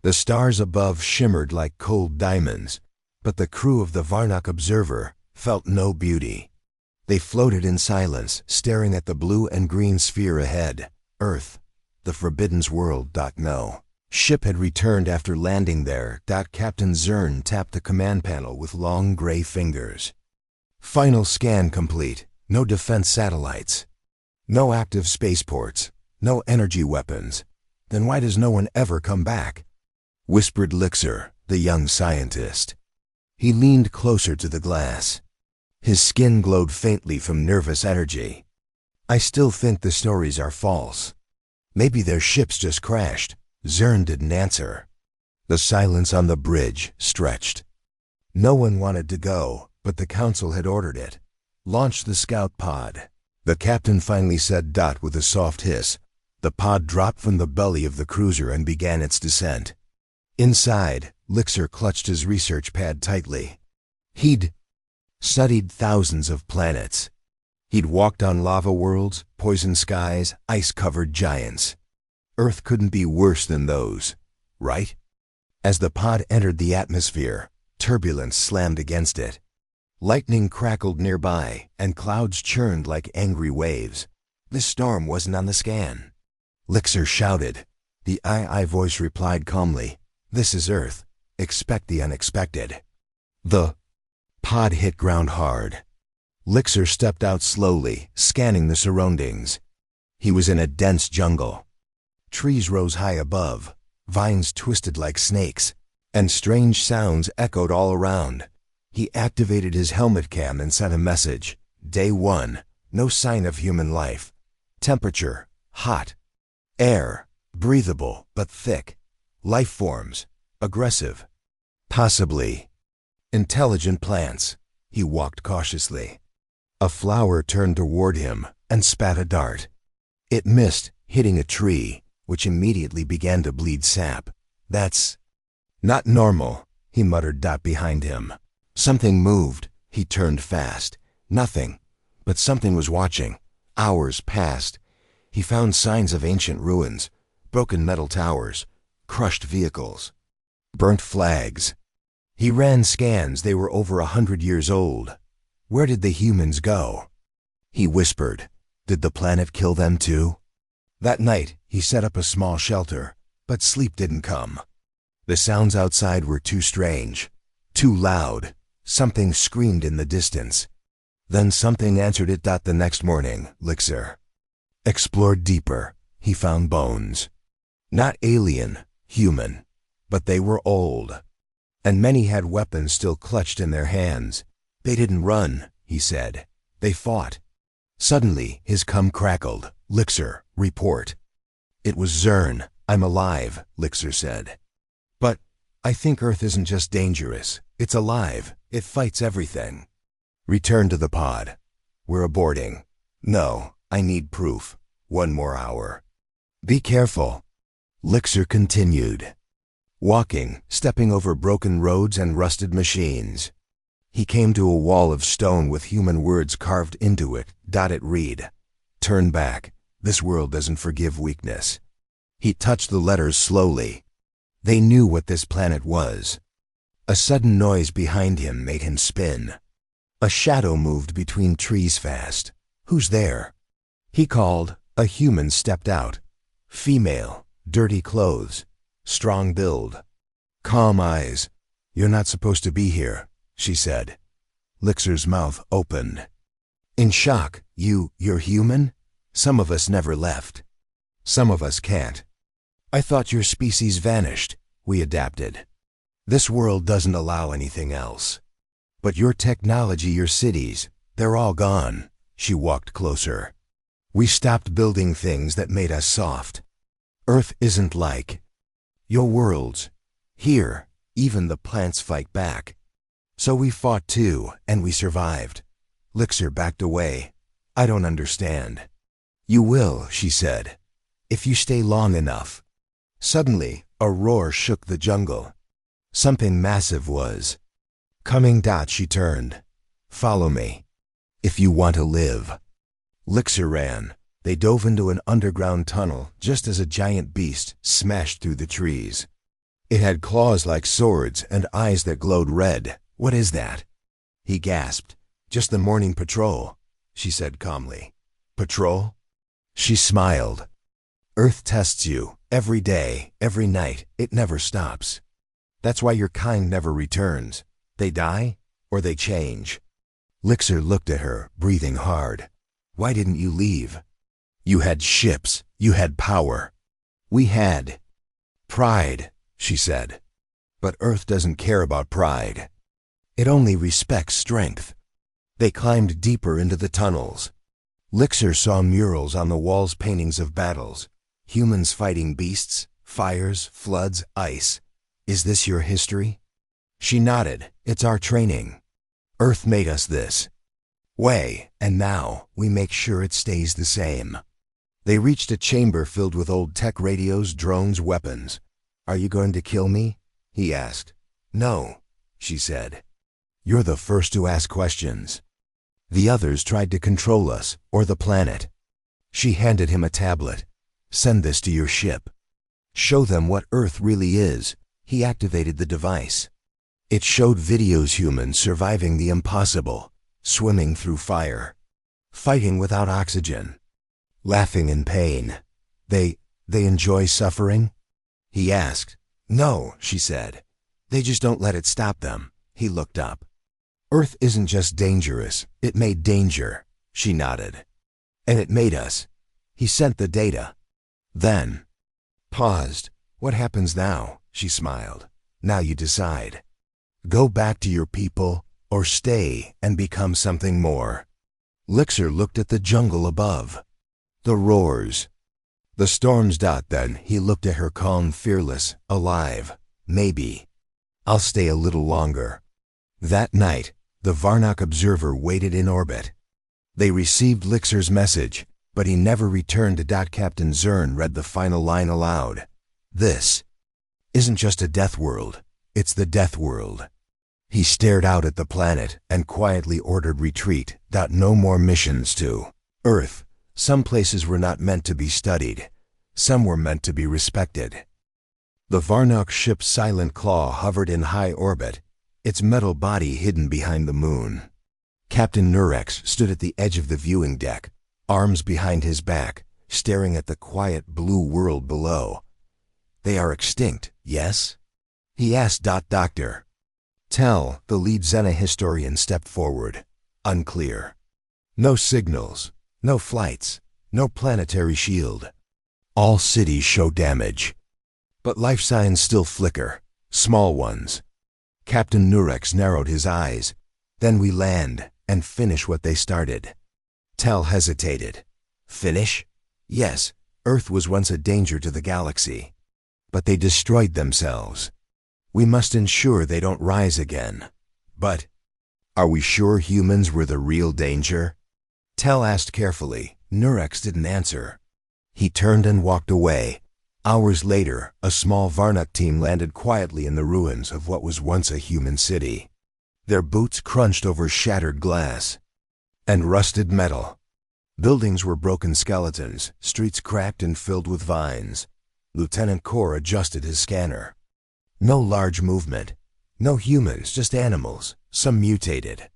The stars above shimmered like cold diamonds, but the crew of the Varnock Observer felt no beauty. They floated in silence, staring at the blue and green sphere ahead. Earth, the Forbidden's world. No ship had returned after landing there. Captain Zern tapped the command panel with long gray fingers. Final scan complete. No defense satellites. No active spaceports. No energy weapons. Then why does no one ever come back? Whispered Lixer, the young scientist. He leaned closer to the glass. His skin glowed faintly from nervous energy. I still think the stories are false. Maybe their ships just crashed. Zern didn't answer. The silence on the bridge stretched. No one wanted to go, but the council had ordered it. Launch the scout pod. The captain finally said. With a soft hiss, the pod dropped from the belly of the cruiser and began its descent. Inside, Lixer clutched his research pad tightly. He'd studied thousands of planets. He'd walked on lava worlds, poison skies, ice-covered giants. Earth couldn't be worse than those, right? As the pod entered the atmosphere, turbulence slammed against it. Lightning crackled nearby, and clouds churned like angry waves. This storm wasn't on the scan. Lixer shouted. The II voice replied calmly, "This is Earth. Expect the unexpected." The pod hit ground hard. Lixer stepped out slowly, scanning the surroundings. He was in a dense jungle. Trees rose high above, vines twisted like snakes, and strange sounds echoed all around. He activated his helmet cam and sent a message. Day 1, no sign of human life. Temperature, hot. Air, breathable but thick. Life forms, aggressive. Possibly intelligent plants. He walked cautiously. A flower turned toward him and spat a dart. It missed, hitting a tree, which immediately began to bleed sap. That's not normal, he muttered. Behind him. Something moved. He turned fast. Nothing, but something was watching. Hours passed. He found signs of ancient ruins, broken metal towers, crushed vehicles, burnt flags. He ran scans. They were over 100 years old. Where did the humans go? He whispered. Did the planet kill them too? That night, he set up a small shelter, but sleep didn't come. The sounds outside were too strange, too loud. Something screamed in the distance. Then something answered it. The next morning, Lixer explored deeper. He found bones. Not alien, human, but they were old. And many had weapons still clutched in their hands. They didn't run, he said. They fought. Suddenly, his cum crackled. Lixer, report. It was Zern. I'm alive, Lixer said. But I think Earth isn't just dangerous. It's alive. It fights everything. Return to the pod. We're aborting. No, I need proof. 1 more hour. Be careful. Lixer continued. Walking, stepping over broken roads and rusted machines. He came to a wall of stone with human words carved into it. It read, "Turn back. This world doesn't forgive weakness." He touched the letters slowly. They knew what this planet was. A sudden noise behind him made him spin. A shadow moved between trees fast. Who's there? He called. A human stepped out. Female, dirty clothes, strong build, calm eyes. You're not supposed to be here, she said. Lixer's mouth opened. In shock. You're human? Some of us never left. Some of us can't. I thought your species vanished. We adapted. This world doesn't allow anything else. But your technology, your cities, they're all gone. She walked closer. We stopped building things that made us soft. Earth isn't like your worlds. Here, even the plants fight back. So we fought too, and we survived. Lixer backed away. I don't understand. You will, she said, if you stay long enough. Suddenly, a roar shook the jungle. Something massive was coming. She turned. Follow me, if you want to live. Lixer ran. They dove into an underground tunnel just as a giant beast smashed through the trees. It had claws like swords and eyes that glowed red. What is that? He gasped. Just the morning patrol, she said calmly. Patrol? She smiled. Earth tests you, every day, every night. It never stops. That's why your kind never returns. They die, or they change. Lixer looked at her, breathing hard. Why didn't you leave? You had ships. You had power. We had pride, she said. But Earth doesn't care about pride. It only respects strength. They climbed deeper into the tunnels. Lixer saw murals on the walls, paintings of battles. Humans fighting beasts, fires, floods, ice. Is this your history? She nodded. It's our training. Earth made us this way, and now we make sure it stays the same. They reached a chamber filled with old tech radios, drones, weapons. Are you going to kill me? He asked. No, she said. You're the first to ask questions. The others tried to control us, or the planet. She handed him a tablet. Send this to your ship. Show them what Earth really is. He activated the device. It showed videos humans surviving the impossible, swimming through fire, fighting without oxygen, laughing in pain. They enjoy suffering? He asked. No, she said. They just don't let it stop them. He looked up. Earth isn't just dangerous, it made danger, she nodded. And it made us. He sent the data. Then paused. What happens now? She smiled. Now you decide. Go back to your people, or stay and become something more. Lixer looked at the jungle above. The roars. The storms. Then he looked at her calm, fearless, alive. Maybe. I'll stay a little longer. That night, the Varnock observer waited in orbit. They received Lixer's message, but he never returned to. Captain Zern read the final line aloud. This isn't just a death world, it's the death world. He stared out at the planet and quietly ordered retreat. No more missions to Earth. Some places were not meant to be studied. Some were meant to be respected. The Varnock ship's Silent Claw hovered in high orbit, its metal body hidden behind the moon. Captain Nurex stood at the edge of the viewing deck, arms behind his back, staring at the quiet blue world below. They are extinct, yes? He asked. Doctor. Tell, the lead Xena historian stepped forward. Unclear. No signals, no flights, no planetary shield. All cities show damage. But life signs still flicker, small ones. Captain Nurex narrowed his eyes. Then we land and finish what they started. Tell hesitated. Finish? Yes, Earth was once a danger to the galaxy. But they destroyed themselves. We must ensure they don't rise again. But are we sure humans were the real danger? Tell asked carefully. Nurex didn't answer. He turned and walked away. Hours later, a small Varnock team landed quietly in the ruins of what was once a human city. Their boots crunched over shattered glass and rusted metal. Buildings were broken skeletons, streets cracked and filled with vines. Lieutenant Kor adjusted his scanner. No large movement. No humans, just animals, some mutated.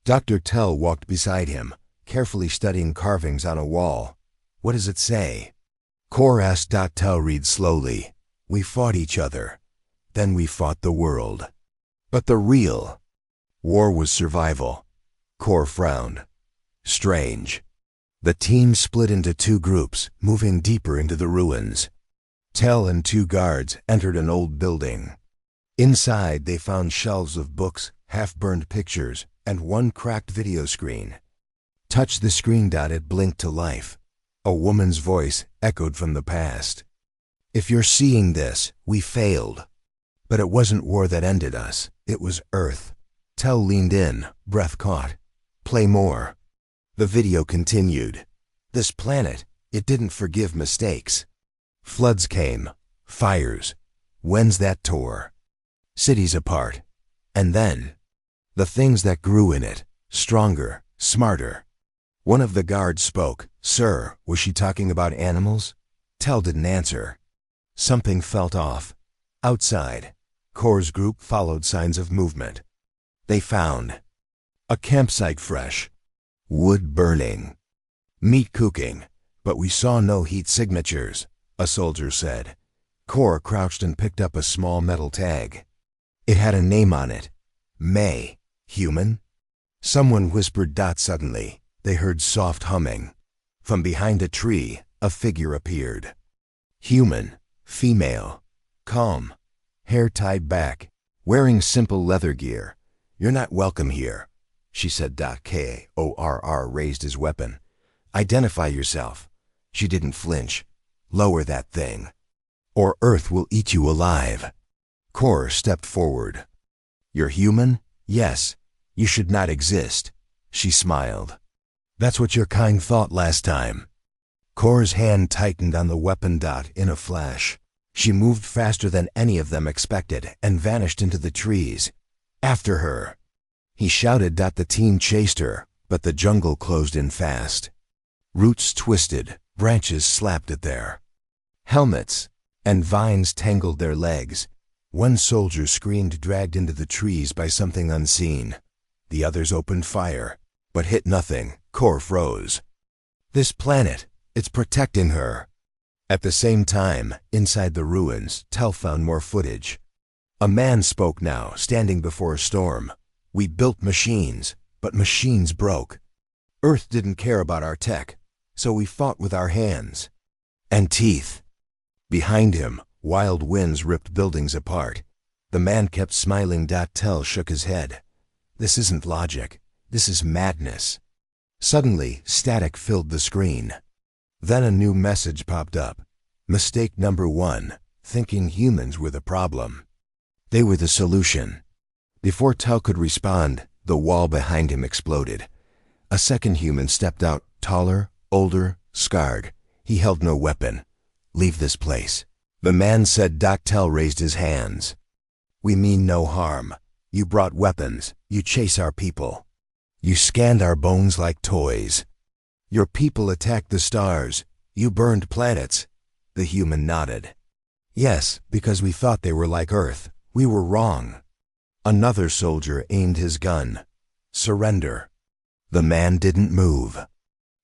Dr. Tell walked beside him, carefully studying carvings on a wall. What does it say? Kor asked. Tell read slowly. We fought each other. Then we fought the world. But the real war was survival. Kor frowned. Strange. The team split into two groups, moving deeper into the ruins. Tell and two guards entered an old building. Inside, they found shelves of books, half-burned pictures, and one cracked video screen. Touch the screen. It blinked to life. A woman's voice echoed from the past. If you're seeing this, we failed. But it wasn't war that ended us. It was Earth. Tell leaned in, breath caught. Play more. The video continued. This planet, it didn't forgive mistakes. Floods came, fires, winds that tore, cities apart, and then the things that grew in it, stronger, smarter. One of the guards spoke. Sir, was she talking about animals? Tell didn't answer. Something felt off. Outside, Core's group followed signs of movement. They found a campsite fresh, wood burning, meat cooking, but we saw no heat signatures, a soldier said. Core crouched and picked up a small metal tag. It had a name on it. May. Human? Someone whispered. Suddenly, they heard soft humming. From behind a tree, a figure appeared. Human. Female. Calm. Hair tied back. Wearing simple leather gear. You're not welcome here, she said. Korr raised his weapon. Identify yourself. She didn't flinch. Lower that thing, or Earth will eat you alive. Core stepped forward. You're human? Yes. You should not exist. She smiled. That's what your kind thought last time. Core's hand tightened on the weapon. In a flash, she moved faster than any of them expected and vanished into the trees. After her, he shouted. The team chased her, but the jungle closed in fast. Roots twisted, branches slapped at their helmets, and vines tangled their legs. One soldier screamed, dragged into the trees by something unseen. The others opened fire, but hit nothing. Core froze. This planet, it's protecting her. At the same time, inside the ruins, Tell found more footage. A man spoke now, standing before a storm. We built machines, but machines broke. Earth didn't care about our tech, so we fought with our hands and teeth. Behind him, wild winds ripped buildings apart. The man kept smiling. Tell shook his head. This isn't logic. This is madness. Suddenly, static filled the screen. Then a new message popped up. Mistake number 1, thinking humans were the problem. They were the solution. Before Tell could respond, the wall behind him exploded. A second human stepped out, taller, older, scarred. He held no weapon. Leave this place, the man said. Tell raised his hands. We mean no harm. You brought weapons. You chase our people. You scanned our bones like toys. Your people attacked the stars. You burned planets. The human nodded. Yes, because we thought they were like Earth. We were wrong. Another soldier aimed his gun. Surrender. The man didn't move.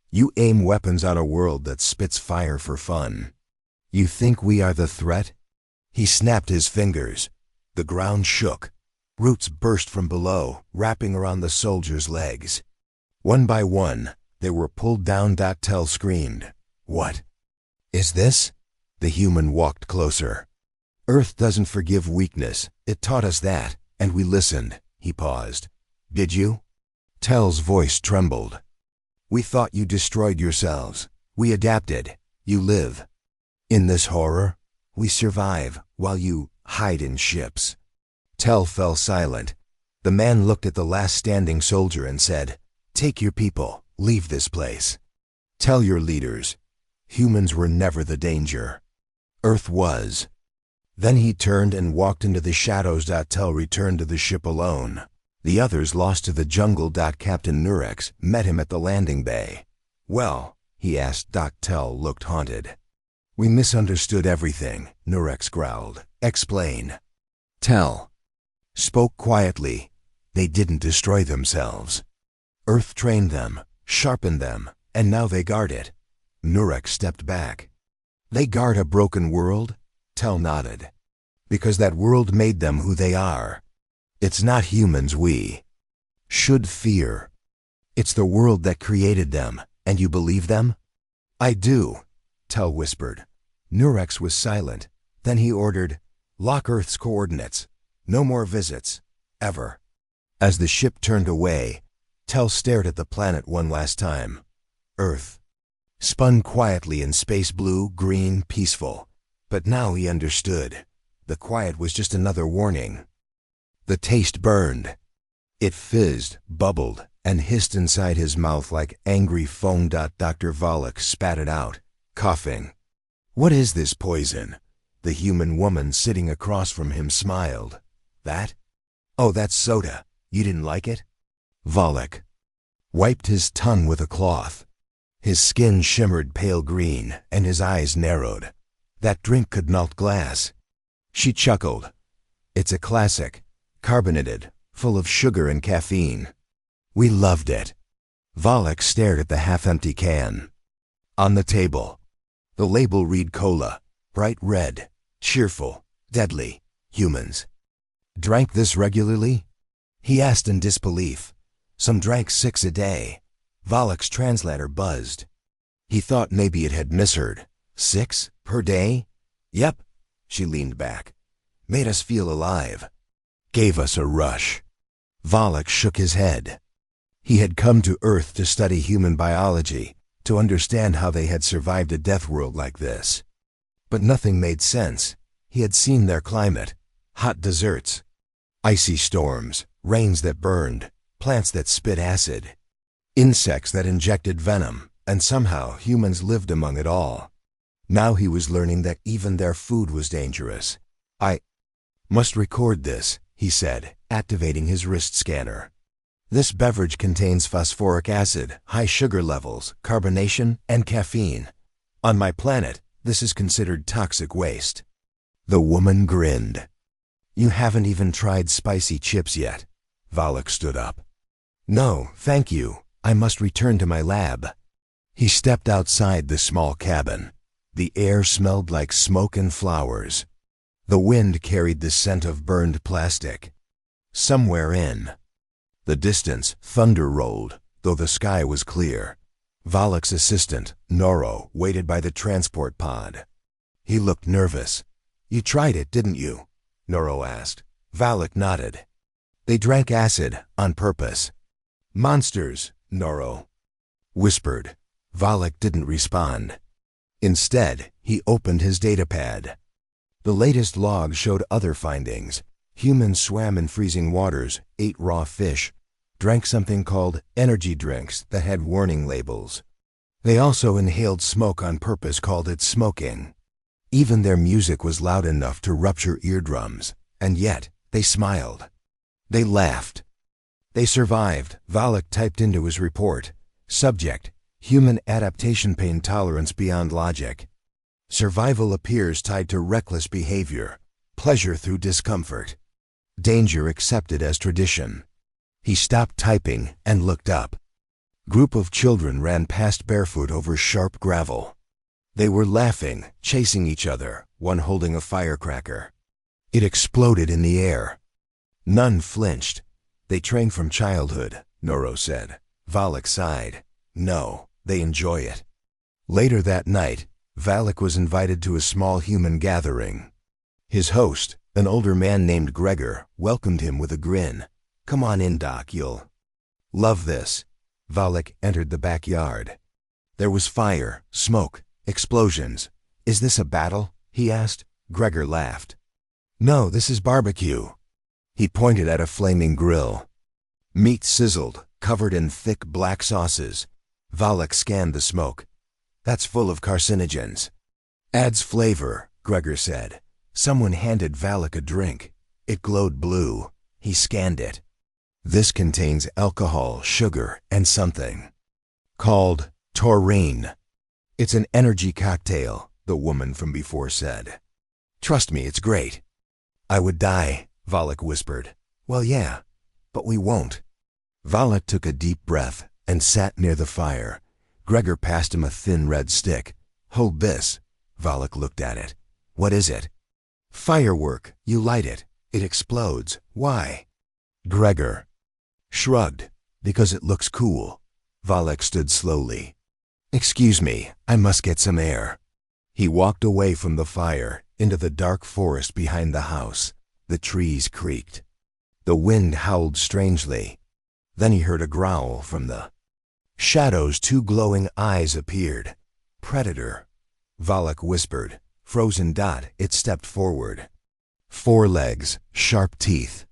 You aim weapons on a world that spits fire for fun. You think we are the threat? He snapped his fingers. The ground shook. Roots burst from below, wrapping around the soldiers' legs. One by one, they were pulled down. Tell screamed. What is this? The human walked closer. Earth doesn't forgive weakness. It taught us that, and we listened. He paused. Did you? Tell's voice trembled. We thought you destroyed yourselves. We adapted. You live. In this horror, we survive while you hide in ships. Tell fell silent. The man looked at the last standing soldier and said, Take your people. Leave this place. Tell your leaders. Humans were never the danger. Earth was. Then he turned and walked into the shadows. Tell returned to the ship alone. The others lost to the jungle. Captain Nurex met him at the landing bay. Well, he asked. Tell looked haunted. We misunderstood everything, Nurex growled. Explain. Tell spoke quietly. They didn't destroy themselves. Earth trained them, sharpened them, and now they guard it. Nurex stepped back. They guard a broken world? Tell nodded. Because that world made them who they are. It's not humans we should fear. It's the world that created them, and you believe them? I do, Tell whispered. Nurex was silent. Then he ordered, Lock Earth's coordinates. No more visits. Ever. As the ship turned away, Tell stared at the planet one last time. Earth spun quietly in space, blue, green, peaceful. But now he understood. The quiet was just another warning. The taste burned. It fizzed, bubbled, and hissed inside his mouth like angry foam. Dr. Volek spat it out, coughing. What is this poison? The human woman sitting across from him smiled. That? Oh, that's soda. You didn't like it? Volek wiped his tongue with a cloth. His skin shimmered pale green, and his eyes narrowed. That drink could melt glass. She chuckled. It's a classic, carbonated, full of sugar and caffeine. We loved it. Valak stared at the half-empty can. On the table, the label read cola, bright red, cheerful, deadly, humans. Drank this regularly? He asked in disbelief. Some drank 6 a day. Valak's translator buzzed. He thought maybe it had misheard. 6 per day? Yep. She leaned back. Made us feel alive. Gave us a rush. Valak shook his head. He had come to Earth to study human biology, to understand how they had survived a Deathworld like this. But nothing made sense. He had seen their climate. Hot deserts. Icy storms. Rains that burned. Plants that spit acid. Insects that injected venom. And somehow humans lived among it all. Now he was learning that even their food was dangerous. I must record this, he said, activating his wrist scanner. This beverage contains phosphoric acid, high sugar levels, carbonation, and caffeine. On my planet, this is considered toxic waste. The woman grinned. You haven't even tried spicy chips yet. Valak stood up. No, thank you. I must return to my lab. He stepped outside the small cabin. The air smelled like smoke and flowers. The wind carried the scent of burned plastic. Somewhere in the distance, thunder rolled, though the sky was clear. Valak's assistant, Noro, waited by the transport pod. He looked nervous. You tried it, didn't you? Noro asked. Valak nodded. They drank acid, on purpose. Monsters, Noro whispered. Valak didn't respond. Instead, he opened his datapad. The latest log showed other findings. Humans swam in freezing waters, ate raw fish, drank something called energy drinks that had warning labels. They also inhaled smoke on purpose, called it smoking. Even their music was loud enough to rupture eardrums, and yet they smiled. They laughed. They survived, Valak typed into his report. Subject, human adaptation pain tolerance beyond logic. Survival appears tied to reckless behavior, pleasure through discomfort. Danger accepted as tradition. He stopped typing and looked up. Group of children ran past barefoot over sharp gravel. They were laughing, chasing each other, one holding a firecracker. It exploded in the air. None flinched. They trained from childhood, Noro said. Valak sighed. No, they enjoy it. Later that night, Valak was invited to a small human gathering. His host, an older man named Gregor, welcomed him with a grin. Come on in, Doc, you'll love this. Valak entered the backyard. There was fire, smoke, explosions. Is this a battle? He asked. Gregor laughed. No, this is barbecue. He pointed at a flaming grill. Meat sizzled, covered in thick black sauces. Valak scanned the smoke. That's full of carcinogens. Adds flavor, Gregor said. Someone handed Valak a drink. It glowed blue. He scanned it. This contains alcohol, sugar, and something called taurine. It's an energy cocktail, the woman from before said. Trust me, it's great. I would die, Valak whispered. Well, yeah, but we won't. Valak took a deep breath and sat near the fire. Gregor passed him a thin red stick. Hold this. Valak looked at it. What is it? Firework. You light it. It explodes. Why? Gregor shrugged. Because it looks cool. Valak stood slowly. Excuse me, I must get some air. He walked away from the fire, into the dark forest behind the house. The trees creaked. The wind howled strangely. Then he heard a growl from the shadows. 2 glowing eyes appeared. Predator, Valak whispered. Frozen dot, it stepped forward. 4 legs, sharp teeth.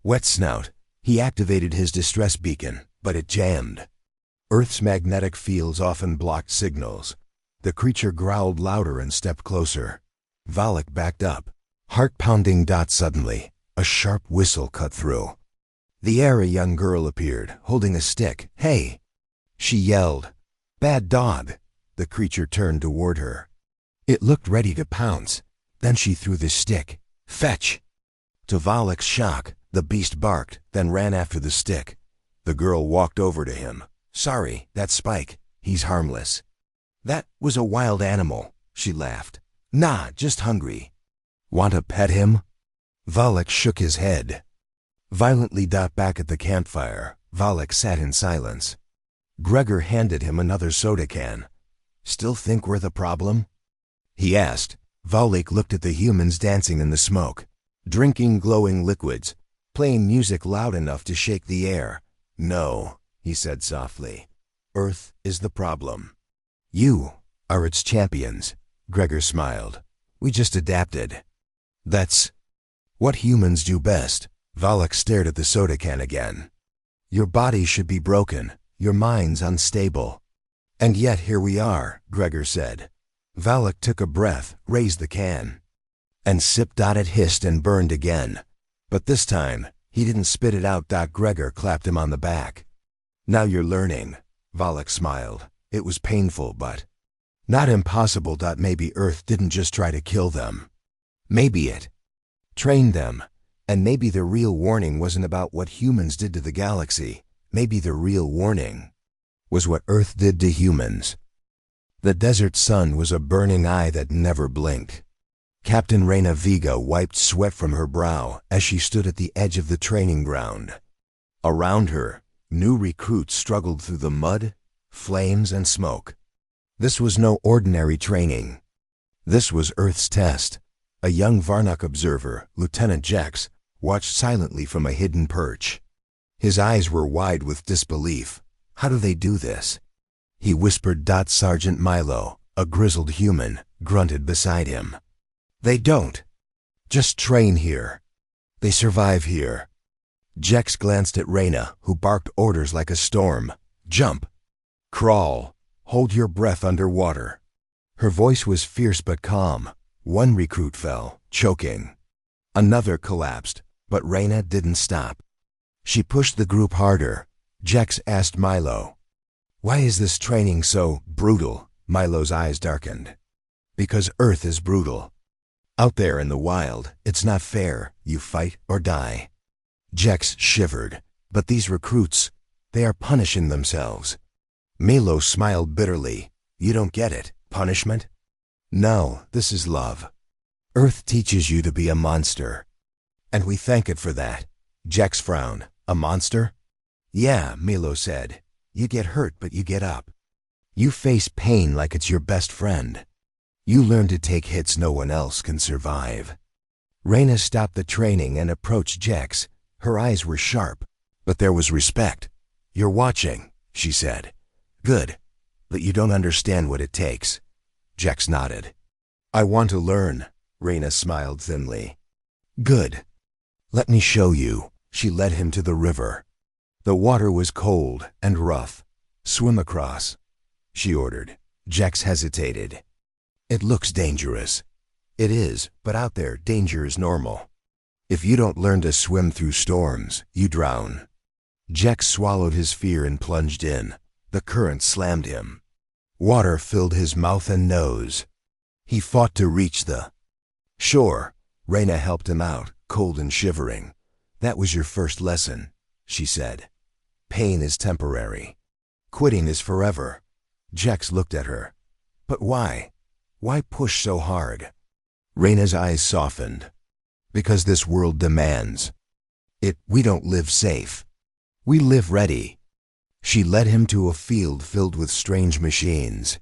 Wet snout. He activated his distress beacon, but it jammed. Earth's magnetic fields often blocked signals. The creature growled louder and stepped closer. Valak backed up. Heart-pounding dot. Suddenly, a sharp whistle cut through the air. A young girl appeared, holding a stick. Hey! She yelled. Bad dog! The creature turned toward her. It looked ready to pounce. Then she threw the stick. Fetch! To Valak's shock, the beast barked, then ran after the stick. The girl walked over to him. Sorry, that's Spike. He's harmless. That was a wild animal, she laughed. Nah, just hungry. Want to pet him? Valak shook his head. Violently back at the campfire, Valak sat in silence. Gregor handed him another soda can. Still think we're the problem? He asked. Valak looked at the humans dancing in the smoke, drinking glowing liquids, playing music loud enough to shake the air. No, he said softly. Earth is the problem. You are its champions, Gregor smiled. We just adapted. That's what humans do best. Valak stared at the soda can again. Your body should be broken, your mind's unstable. And yet here we are, Gregor said. Valak took a breath, raised the can, and sipped. It hissed and burned again. But this time, he didn't spit it out. Gregor clapped him on the back. Now you're learning, Valak smiled. It was painful, but not impossible. Maybe Earth didn't just try to kill them. Maybe it trained them. And maybe the real warning wasn't about what humans did to the galaxy. Maybe the real warning was what Earth did to humans. The desert sun was a burning eye that never blinked. Captain Reina Viga wiped sweat from her brow as she stood at the edge of the training ground. Around her, new recruits struggled through the mud, flames, and smoke. This was no ordinary training. This was Earth's test. A young Varnock observer, Lieutenant Jex, watched silently from a hidden perch. His eyes were wide with disbelief. How do they do this? He whispered. Sergeant Milo, a grizzled human, grunted beside him. They don't just train here. They survive here. Jex glanced at Reina, who barked orders like a storm. Jump. Crawl. Hold your breath underwater. Her voice was fierce but calm. One recruit fell, choking. Another collapsed, but Reina didn't stop. She pushed the group harder. Jex asked Milo, "Why is this training so brutal?" Milo's eyes darkened. Because Earth is brutal. Out there in the wild, it's not fair. You fight or die. Jex shivered. But these recruits, they are punishing themselves. Milo smiled bitterly. You don't get it. Punishment? No, this is love. Earth teaches you to be a monster. And we thank it for that. Jex frowned. A monster? Yeah, Milo said. You get hurt, but you get up. You face pain like it's your best friend. You learn to take hits no one else can survive. Reina stopped the training and approached Jex. Her eyes were sharp, but there was respect. You're watching, she said. Good, but you don't understand what it takes. Jex nodded. I want to learn, Reina smiled thinly. Good. Let me show you. She led him to the river. The water was cold and rough. Swim across, she ordered. Jex hesitated. It looks dangerous. It is, but out there, danger is normal. If you don't learn to swim through storms, you drown. Jex swallowed his fear and plunged in. The current slammed him. Water filled his mouth and nose. He fought to reach the shore. Reina helped him out, cold and shivering. That was your first lesson, she said. Pain is temporary. Quitting is forever. Jex looked at her. But why? Why push so hard? Reina's eyes softened. Because this world demands it. We don't live safe. We live ready. She led him to a field filled with strange machines.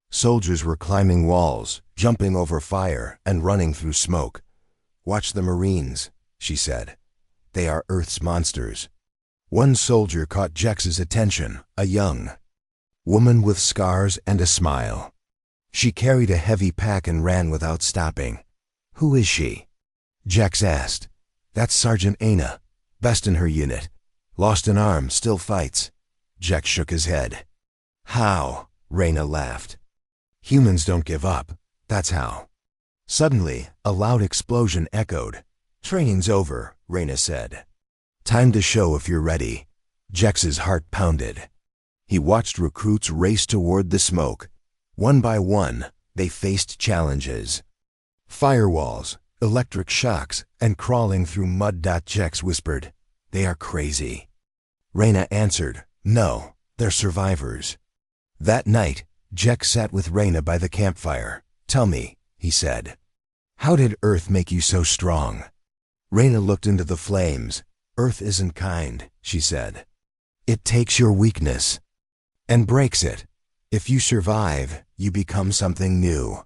Soldiers were climbing walls, jumping over fire, and running through smoke. Watch the Marines, she said. They are Earth's monsters. One soldier caught Jex's attention, a young woman with scars and a smile. She carried a heavy pack and ran without stopping. Who is she? Jex asked. That's Sergeant Aina, best in her unit. Lost an arm, still fights. Jex shook his head. How? Reina laughed. Humans don't give up, that's how. Suddenly, a loud explosion echoed. Training's over, Reina said. Time to show if you're ready. Jex's heart pounded. He watched recruits race toward the smoke. One by one, they faced challenges. Firewalls, electric shocks, and crawling through mud. Jex whispered, "They are crazy." Reyna answered, "No, they're survivors." That night, Jex sat with Reyna by the campfire. "Tell me," he said, "how did Earth make you so strong?" Reyna looked into the flames. "Earth isn't kind," she said. "It takes your weakness and breaks it. If you survive, you become something new."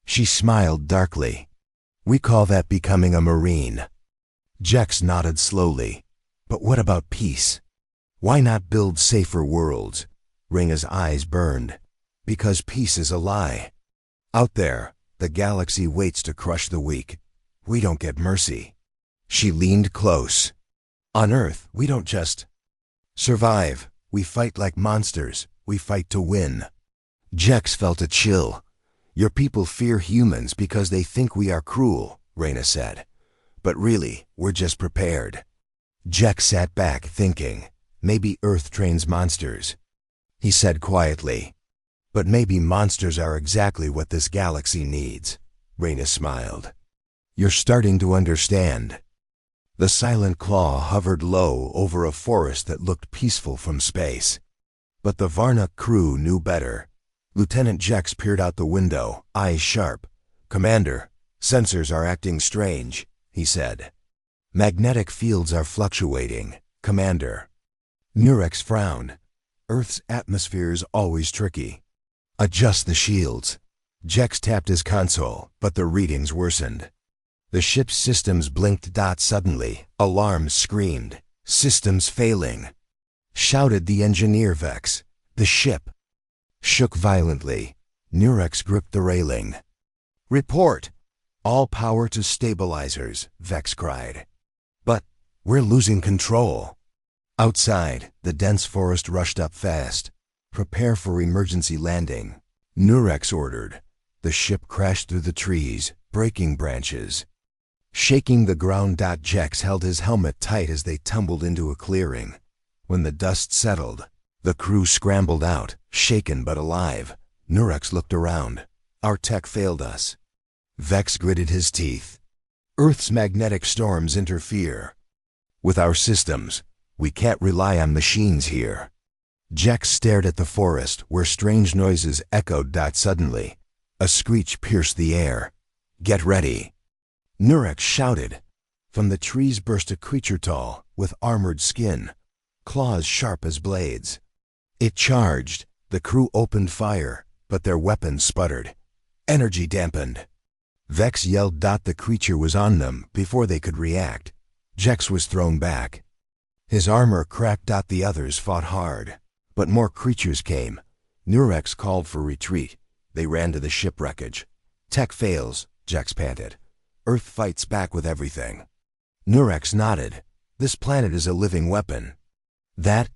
She smiled darkly. "We call that becoming a Marine." Jex nodded slowly. "But what about peace? Why not build safer worlds?" Reyna's eyes burned. "Because peace is a lie. Out there, the galaxy waits to crush the weak. We don't get mercy." She leaned close. "On Earth, we don't just survive. We fight like monsters. We fight to win." Jex felt a chill. "Your people fear humans because they think we are cruel," Reyna said. "But really, we're just prepared." Jex sat back, thinking, maybe Earth trains monsters. He said quietly, "But maybe monsters are exactly what this galaxy needs." Reyna smiled. "You're starting to understand." The silent claw hovered low over a forest that looked peaceful from space. But the Varnock crew knew better. Lieutenant Jex peered out the window, eyes sharp. "Commander, sensors are acting strange," he said. "Magnetic fields are fluctuating, Commander." Nurex frowned. "Earth's atmosphere is always tricky. Adjust the shields." Jex tapped his console, but the readings worsened. The ship's systems blinked. Suddenly, alarms screamed. "Systems failing!" shouted the engineer Vex. The ship shook violently. Nurex gripped the railing. "Report! All power to stabilizers," Vex cried. "But we're losing control." Outside, the dense forest rushed up fast. "Prepare for emergency landing," Nurex ordered. The ship crashed through the trees, breaking branches, shaking the ground. Jex held his helmet tight as they tumbled into a clearing. When the dust settled, the crew scrambled out, shaken but alive. Nurex looked around. "Our tech failed us." Vex gritted his teeth. "Earth's magnetic storms interfere with our systems. We can't rely on machines here." Jex stared at the forest, where strange noises echoed. Suddenly, a screech pierced the air. "Get ready!" Nurex shouted. From the trees burst a creature tall, with armored skin, claws sharp as blades. It charged. The crew opened fire, but their weapons sputtered. Energy dampened. Vex yelled. The creature was on them before they could react. Jex was thrown back. His armor cracked. The others fought hard, but more creatures came. Nurex called for retreat. They ran to the ship wreckage. "Tech fails," Jex panted. "Earth fights back with everything." Nurex nodded. "This planet is a living weapon." That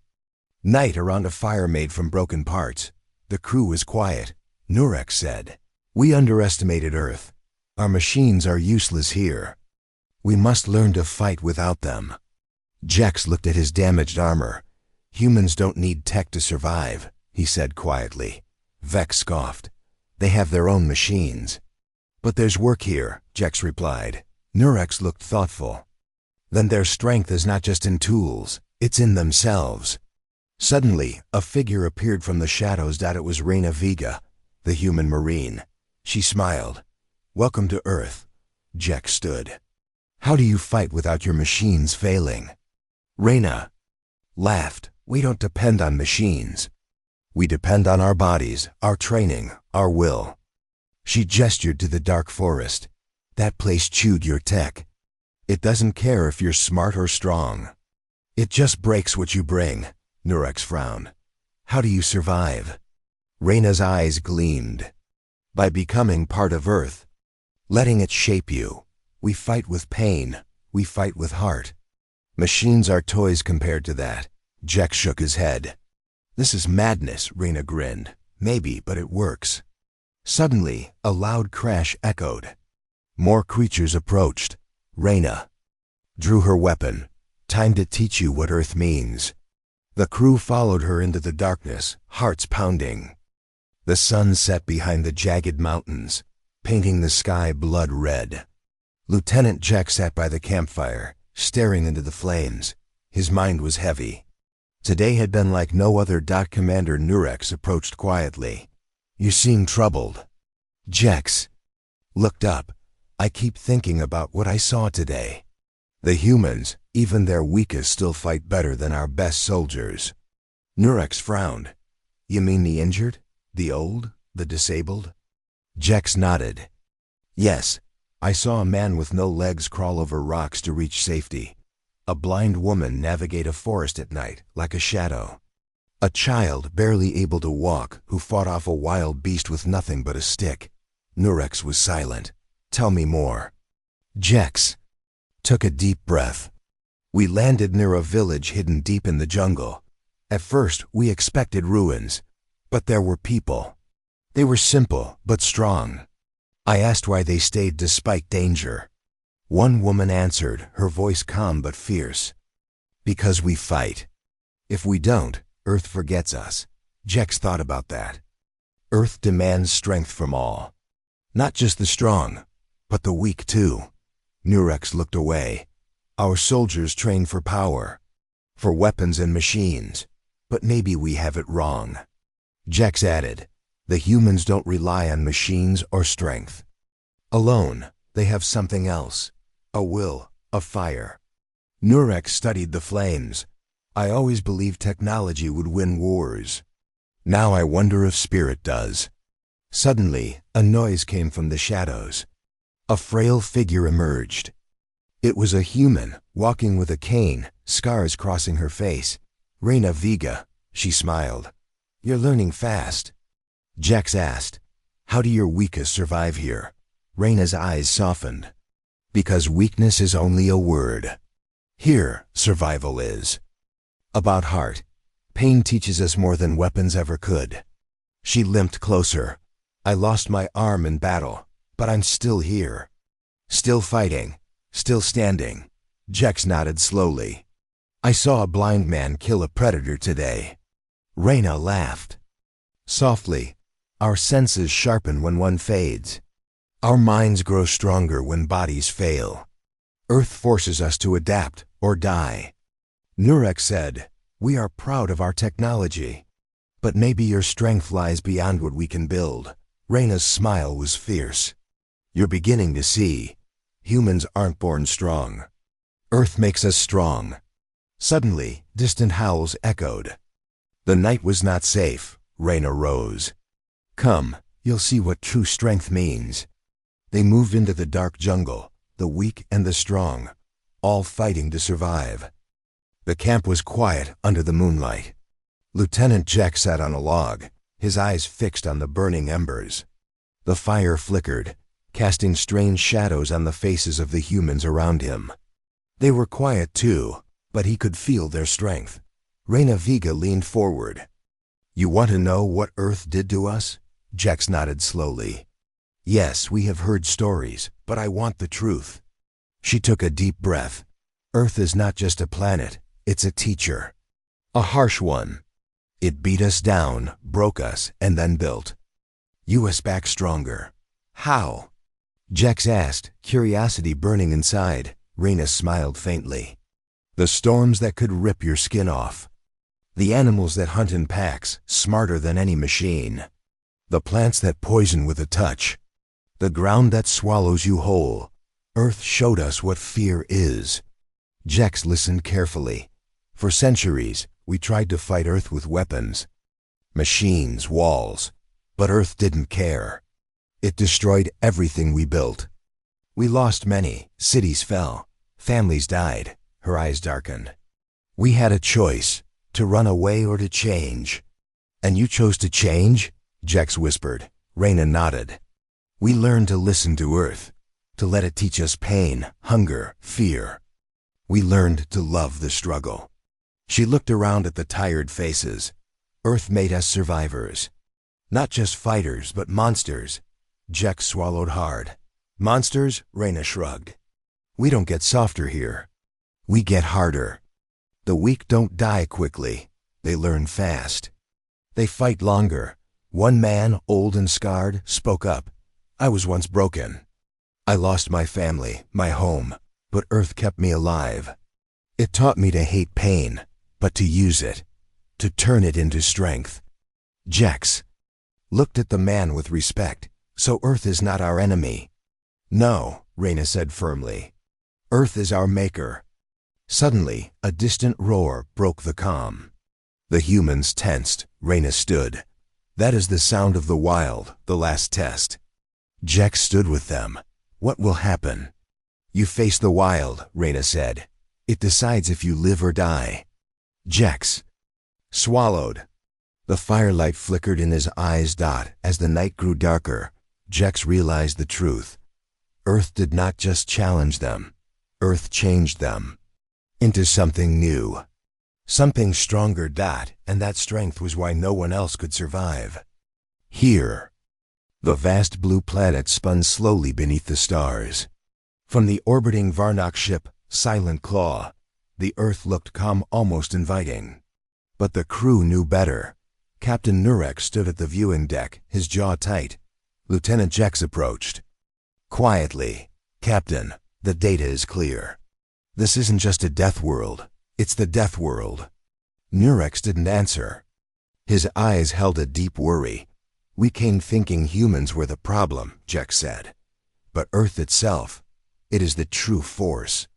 night, around a fire made from broken parts, the crew was quiet. Nurex said, "We underestimated Earth. Our machines are useless here. We must learn to fight without them." Jex looked at his damaged armor. "Humans don't need tech to survive," he said quietly. Vex scoffed. "They have their own machines." "But there's work here," Jex replied. Nurex looked thoughtful. "Then their strength is not just in tools, it's in themselves." Suddenly, a figure appeared from the shadows. It was Reyna Vega, the human Marine. She smiled. "Welcome to Earth." Jex stood. "How do you fight without your machines failing?" Reyna laughed. "We don't depend on machines. We depend on our bodies, our training, our will." She gestured to the dark forest. "That place chewed your tech. It doesn't care if you're smart or strong. It just breaks what you bring." Nurex frowned. "How do you survive?" Reyna's eyes gleamed. "By becoming part of Earth. Letting it shape you. We fight with pain. We fight with heart. Machines are toys compared to that." Jex shook his head. "This is madness," Reyna grinned. "Maybe, but it works." Suddenly, a loud crash echoed. More creatures approached. Reyna drew her weapon. "Time to teach you what Earth means." The crew followed her into the darkness, hearts pounding. The sun set behind the jagged mountains, painting the sky blood red. Lieutenant Jack sat by the campfire, staring into the flames. His mind was heavy. Today had been like no other. Commander Nurex approached quietly. "You seem troubled." Jex looked up. "I keep thinking about what I saw today. The humans, even their weakest, still fight better than our best soldiers." Nurex frowned. "You mean the injured? The old? The disabled?" Jex nodded. "Yes, I saw a man with no legs crawl over rocks to reach safety. A blind woman navigate a forest at night, like a shadow. A child barely able to walk who fought off a wild beast with nothing but a stick." Nurex was silent. "Tell me more." Jex took a deep breath. "We landed near a village hidden deep in the jungle. At first, we expected ruins, but there were people. They were simple but strong. I asked why they stayed despite danger. One woman answered, her voice calm but fierce. Because we fight. If we don't, Earth forgets us." Jex thought about that. Earth demands strength from all. Not just the strong, but the weak too. Nurex looked away. "Our soldiers train for power, for weapons and machines, but maybe we have it wrong." Jex added, "The humans don't rely on machines or strength. Alone, they have something else. A will, a fire." Nurex studied the flames. "I always believed technology would win wars. Now I wonder if spirit does." Suddenly, a noise came from the shadows. A frail figure emerged. It was a human, walking with a cane, scars crossing her face. "Reina Vega," she smiled. "You're learning fast." Jex asked, "How do your weakest survive here?" Reina's eyes softened. "Because weakness is only a word. Here, survival is." About heart. "Pain teaches us more than weapons ever could." She limped closer. "I lost my arm in battle, but I'm still here. Still fighting, still standing." Jex nodded slowly. "I saw a blind man kill a predator today." Reina laughed. Softly, "Our senses sharpen when one fades. Our minds grow stronger when bodies fail. Earth forces us to adapt or die." Nurex said, "We are proud of our technology. But maybe your strength lies beyond what we can build." Reina's smile was fierce. "You're beginning to see. Humans aren't born strong. Earth makes us strong." Suddenly, distant howls echoed. The night was not safe. Reina rose. "Come, you'll see what true strength means." They moved into the dark jungle, the weak and the strong, all fighting to survive. The camp was quiet under the moonlight. Lieutenant Jack sat on a log, his eyes fixed on the burning embers. The fire flickered, casting strange shadows on the faces of the humans around him. They were quiet too, but he could feel their strength. Reina Vega leaned forward. "You want to know what Earth did to us?" Jax nodded slowly. "Yes, we have heard stories, but I want the truth." She took a deep breath. "Earth is not just a planet, it's a teacher. A harsh one. It beat us down, broke us, and then built us back stronger." "How?" Jax asked, curiosity burning inside. Reina smiled faintly. "The storms that could rip your skin off. The animals that hunt in packs, smarter than any machine. The plants that poison with a touch. The ground that swallows you whole. Earth showed us what fear is." Jex listened carefully. "For centuries, we tried to fight Earth with weapons. Machines, walls. But Earth didn't care. It destroyed everything we built. We lost many, cities fell, families died." Her eyes darkened. "We had a choice, to run away or to change." "And you chose to change?" Jex whispered. Reina nodded. "We learned to listen to Earth, to let it teach us pain, hunger, fear. We learned to love the struggle." She looked around at the tired faces. "Earth made us survivors. Not just fighters, but monsters." Jex swallowed hard. "Monsters?" Reina shrugged. "We don't get softer here. We get harder. The weak don't die quickly. They learn fast. They fight longer." One man, old and scarred, spoke up. "I was once broken. I lost my family, my home, but Earth kept me alive. It taught me to hate pain, but to use it, to turn it into strength. Jex looked at the man with respect. So Earth is not our enemy? No, Reyna said firmly. Earth is our maker. Suddenly, a distant roar broke the calm. The humans tensed. Reyna stood. That is the sound of the wild, the last test. Jex stood with them. What will happen? You face the wild, Reyna said. It decides if you live or die. Jex swallowed. The firelight flickered in his eyes. As the night grew darker, Jex realized the truth. Earth did not just challenge them. Earth changed them into something new. Something stronger. And that strength was why no one else could survive. Here, the vast blue planet spun slowly beneath the stars. From the orbiting Varnock ship, Silent Claw, the Earth looked calm, almost inviting. But the crew knew better. Captain Nurex stood at the viewing deck, his jaw tight. Lieutenant Jex approached. Quietly, Captain, the data is clear. This isn't just a death world, it's the death world. Nurex didn't answer. His eyes held a deep worry. We came thinking humans were the problem, Jex said. But Earth itself, it is the true force.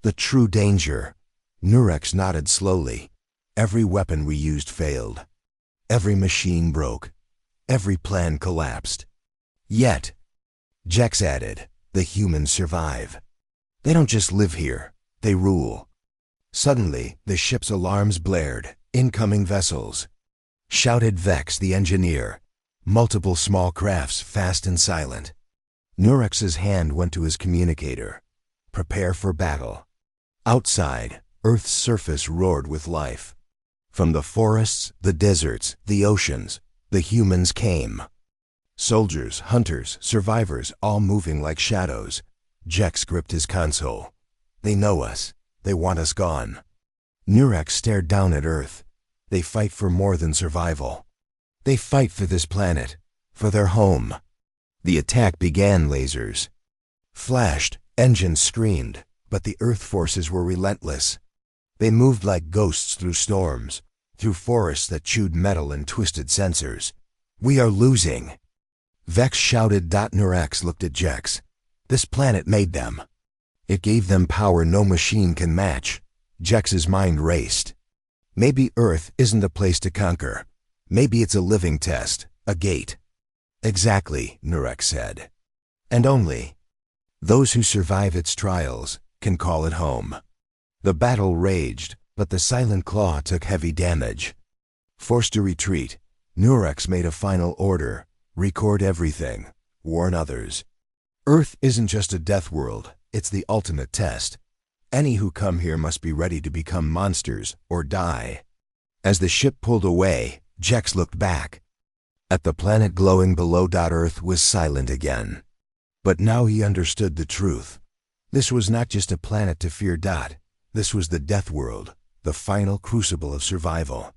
The true danger. Nurex nodded slowly. Every weapon we used failed. Every machine broke. Every plan collapsed. Yet, Jex added, the humans survive. They don't just live here, they rule. Suddenly, the ship's alarms blared. Incoming vessels. Shouted Vex, the engineer. Multiple small crafts, fast and silent. Nurex's hand went to his communicator. Prepare for battle. Outside, Earth's surface roared with life. From the forests, the deserts, the oceans, the humans came. Soldiers, hunters, survivors, all moving like shadows. Jex gripped his console. They know us. They want us gone. Nurex stared down at Earth. They fight for more than survival. They fight for this planet, for their home. The attack began. Lasers flashed, engines screamed, but the Earth forces were relentless. They moved like ghosts through storms, through forests that chewed metal and twisted sensors. We are losing. Vex shouted. Nurex looked at Jex. This planet made them. It gave them power no machine can match. Jex's mind raced. Maybe Earth isn't a place to conquer. Maybe it's a living test, a gate. Exactly, Nurex said. And only those who survive its trials can call it home. The battle raged, but the Silent Claw took heavy damage. Forced to retreat, Nurex made a final order. Record everything. Warn others. Earth isn't just a death world, it's the ultimate test. Any who come here must be ready to become monsters or die. As the ship pulled away, Jex looked back. At the planet glowing below. Earth was silent again. But now he understood the truth. This was not just a planet to fear. This was the death world, the final crucible of survival.